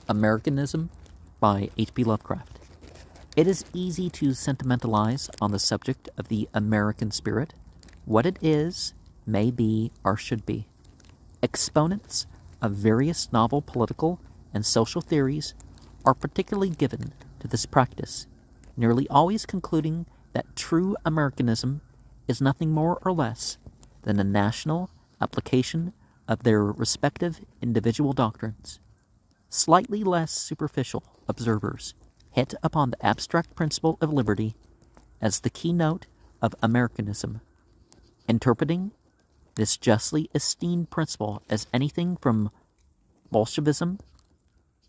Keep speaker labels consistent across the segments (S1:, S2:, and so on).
S1: Americanism by H.P. Lovecraft. It is easy to sentimentalize on the subject of the American spirit, what it is, may be, or should be. Exponents of various novel political and social theories are particularly given to this practice, nearly always concluding that true Americanism is nothing more or less than a national application of their respective individual doctrines. Slightly less superficial observers hit upon the abstract principle of liberty as the keynote of Americanism, interpreting this justly esteemed principle as anything from Bolshevism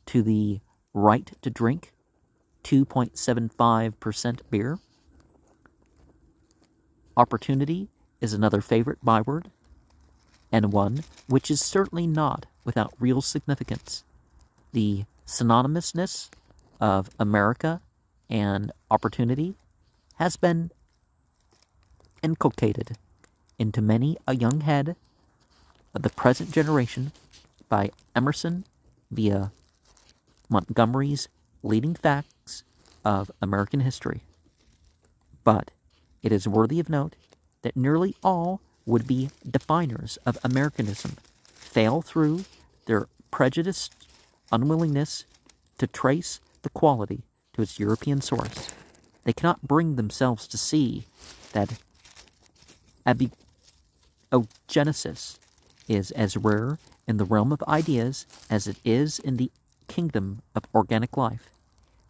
S1: to the right to drink 2.75% beer. Opportunity is another favorite byword, and one which is certainly not without real significance. The synonymousness of America and opportunity has been inculcated into many a young head of the present generation by Emerson via Montgomery's Leading Facts of American History. But it is worthy of note that nearly all would-be definers of Americanism fail through their prejudiced unwillingness to trace the quality to its European source. They cannot bring themselves to see that abiogenesis is as rare in the realm of ideas as it is in the kingdom of organic life,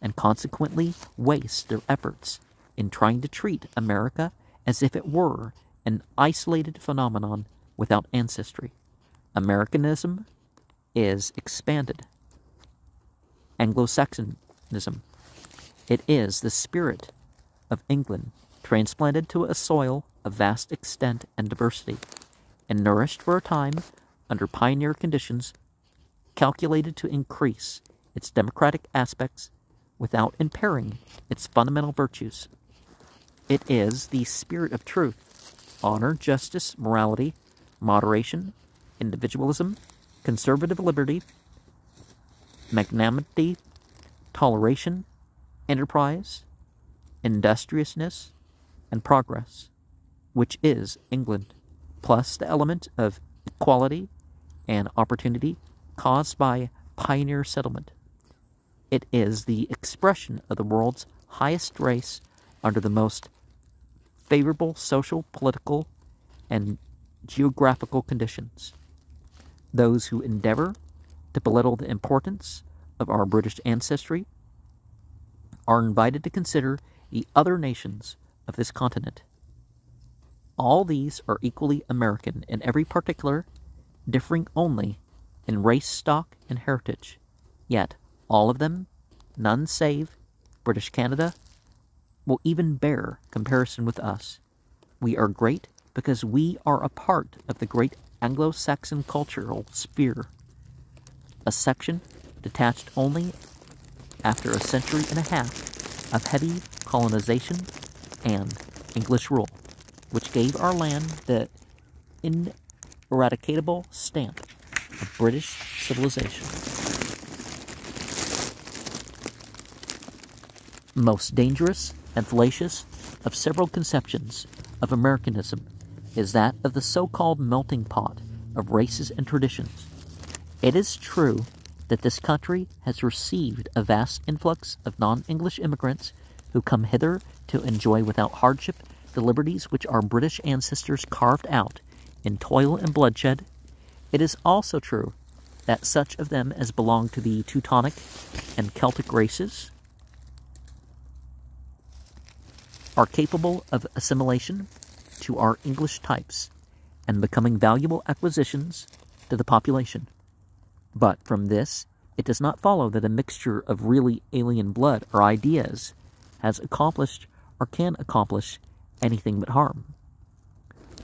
S1: and consequently waste their efforts in trying to treat America as if it were an isolated phenomenon without ancestry. Americanism is expanded Anglo-Saxonism. It is the spirit of England transplanted to a soil of vast extent and diversity, and nourished for a time under pioneer conditions calculated to increase its democratic aspects without impairing its fundamental virtues. It is the spirit of truth, honor, justice, morality, moderation, individualism, conservative liberty, magnanimity, toleration, enterprise, industriousness, and progress, which is England, plus the element of equality and opportunity caused by pioneer settlement. It is the expression of the world's highest race under the most favorable social, political, and geographical conditions. Those who endeavor to belittle the importance of our British ancestry are invited to consider the other nations of this continent. All these are equally American in every particular, differing only in race, stock, and heritage. Yet all of them, none save British Canada, will even bear comparison with us. We are great because we are a part of the great Anglo-Saxon cultural sphere, a section detached only after a century and a half of heavy colonization and English rule, which gave our land the ineradicable stamp of British civilization. Most dangerous and fallacious of several conceptions of Americanism is that of the so-called melting pot of races and traditions. It is true that this country has received a vast influx of non-English immigrants who come hither to enjoy without hardship the liberties which our British ancestors carved out in toil and bloodshed. It is also true that such of them as belong to the Teutonic and Celtic races are capable of assimilation to our English types and becoming valuable acquisitions to the population. But from this, it does not follow that a mixture of really alien blood or ideas has accomplished or can accomplish anything but harm.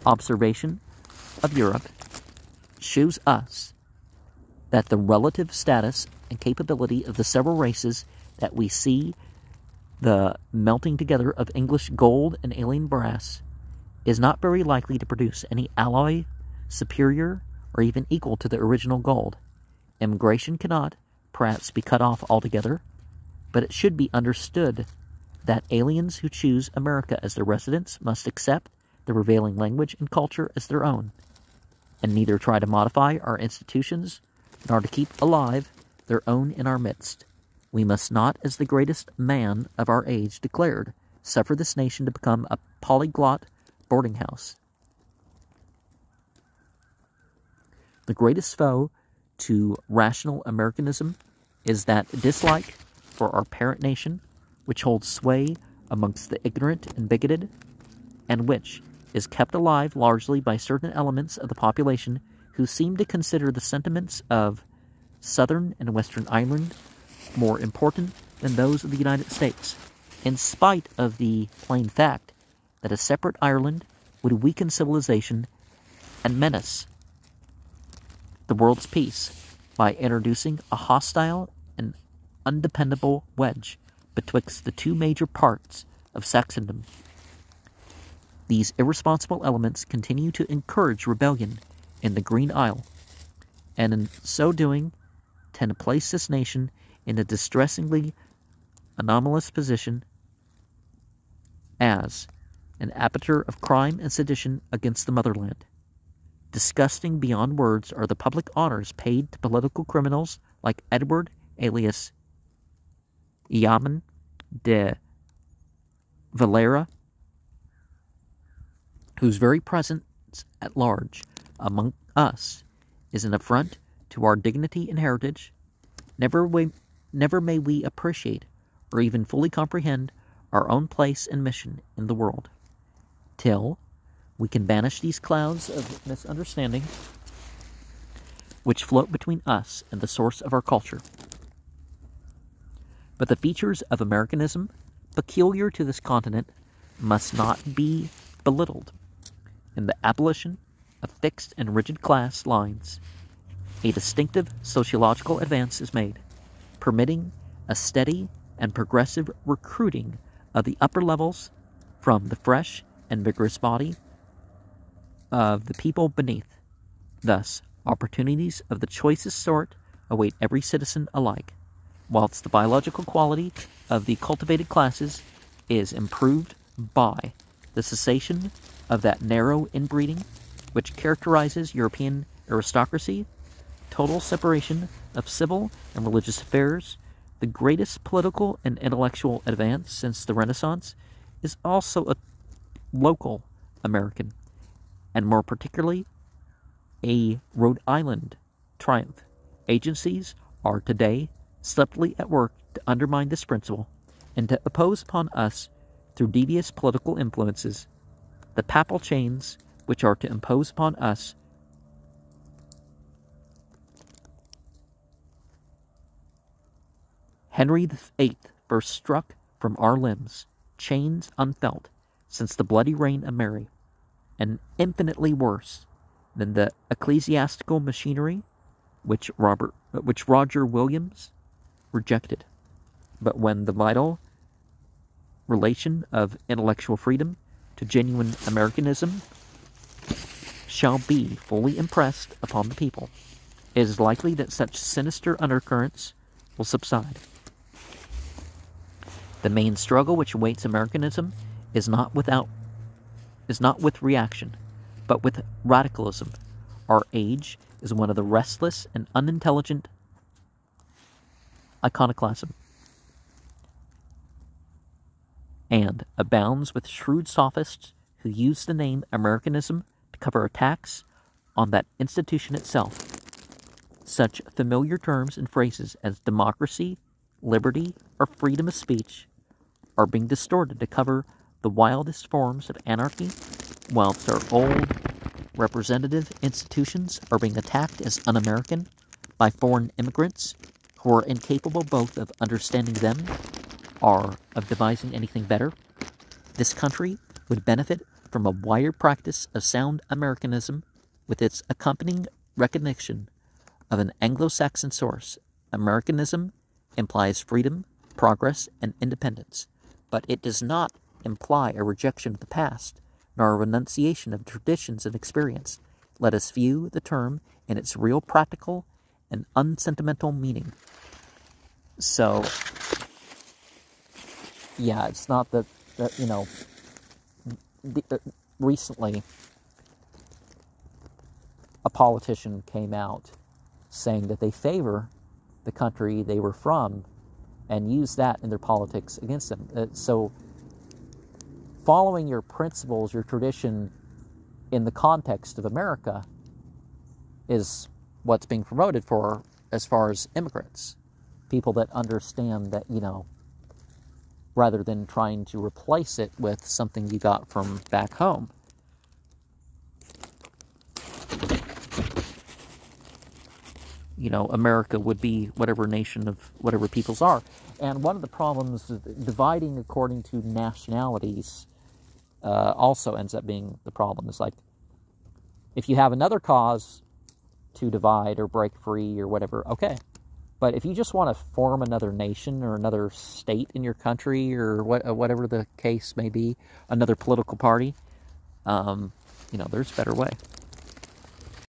S1: Observation of Europe shows us that the relative status and capability of the several races that we see the melting together of English gold and alien brass is not very likely to produce any alloy superior or even equal to the original gold. Immigration cannot, aristocrats be cut off altogether, but it should be understood that aliens who choose America as their residence must accept the prevailing language and culture as their own, and neither try to modify our institutions nor to keep alive their own in our midst. We must not, as the greatest man of our age declared, suffer this nation to become a polyglot boarding house. The greatest foe to rational Americanism is that dislike for our parent nation, which holds sway amongst the ignorant and bigoted, and which is kept alive largely by certain elements of the population who seem to consider the sentiments of Southern and Western Ireland more important than those of the United States, in spite of the plain fact that a separate Ireland would weaken civilization and menace the world's peace by introducing a hostile and undependable wedge betwixt the two major parts of Saxondom. These irresponsible elements continue to encourage rebellion in the Green Isle, and in so doing tend to place this nation in a distressingly anomalous position as an aperture of crime and sedition against the motherland. Disgusting beyond words are the public honors paid to political criminals like Edward alias Yaman de Valera, whose very presence at large among us is an affront to our dignity and heritage. Never may we appreciate or even fully comprehend our own place and mission in the world, till we can banish these clouds of misunderstanding which float between us and the source of our culture. But the features of Americanism peculiar to this continent must not be belittled. In the abolition of fixed and rigid class lines, a distinctive sociological advance is made, permitting a steady and progressive recruiting of the upper levels from the fresh and vigorous body of the people beneath. Thus, opportunities of the choicest sort await every citizen alike, whilst the biological quality of the cultivated classes is improved by the cessation of that narrow inbreeding which characterizes European aristocracy, total separation of civil and religious affairs. The greatest political and intellectual advance since the Renaissance is also a local American, and more particularly a Rhode Island triumph. Agencies are today subtly at work to undermine this principle and to oppose upon us, through devious political influences, the papal chains which are to impose upon us Henry VIII first struck from our limbs chains unfelt since the bloody reign of Mary, and infinitely worse than the ecclesiastical machinery which Roger Williams rejected. But when the vital relation of intellectual freedom to genuine Americanism shall be fully impressed upon the people, it is likely that such sinister undercurrents will subside. The main struggle which awaits Americanism is not with reaction, but with radicalism. Our age is one of the restless and unintelligent iconoclasm, and abounds with shrewd sophists who use the name Americanism to cover attacks on that institution itself. Such familiar terms and phrases as democracy, liberty, or freedom of speech are being distorted to cover the wildest forms of anarchy, whilst our old representative institutions are being attacked as un-American by foreign immigrants who are incapable both of understanding them or of devising anything better. This country would benefit from a wider practice of sound Americanism with its accompanying recognition of an Anglo-Saxon source. Americanism implies freedom, progress, and independence, but it does not imply a rejection of the past, nor a renunciation of traditions and experience. Let us view the term in its real practical and unsentimental meaning. So, yeah, it's not that you know, recently a politician came out saying that they favor the country they were from and use that in their politics against them. So following your principles, your tradition in the context of America is what's being promoted for as far as immigrants. People that understand that, you know, rather than trying to replace it with something you got from back home. You know, America would be whatever nation of whatever peoples are. And one of the problems is dividing according to nationalities also ends up being the problem. It's like, if you have another cause to divide or break free or whatever, okay. But if you just want to form another nation or another state in your country or whatever the case may be, another political party, you know, there's a better way.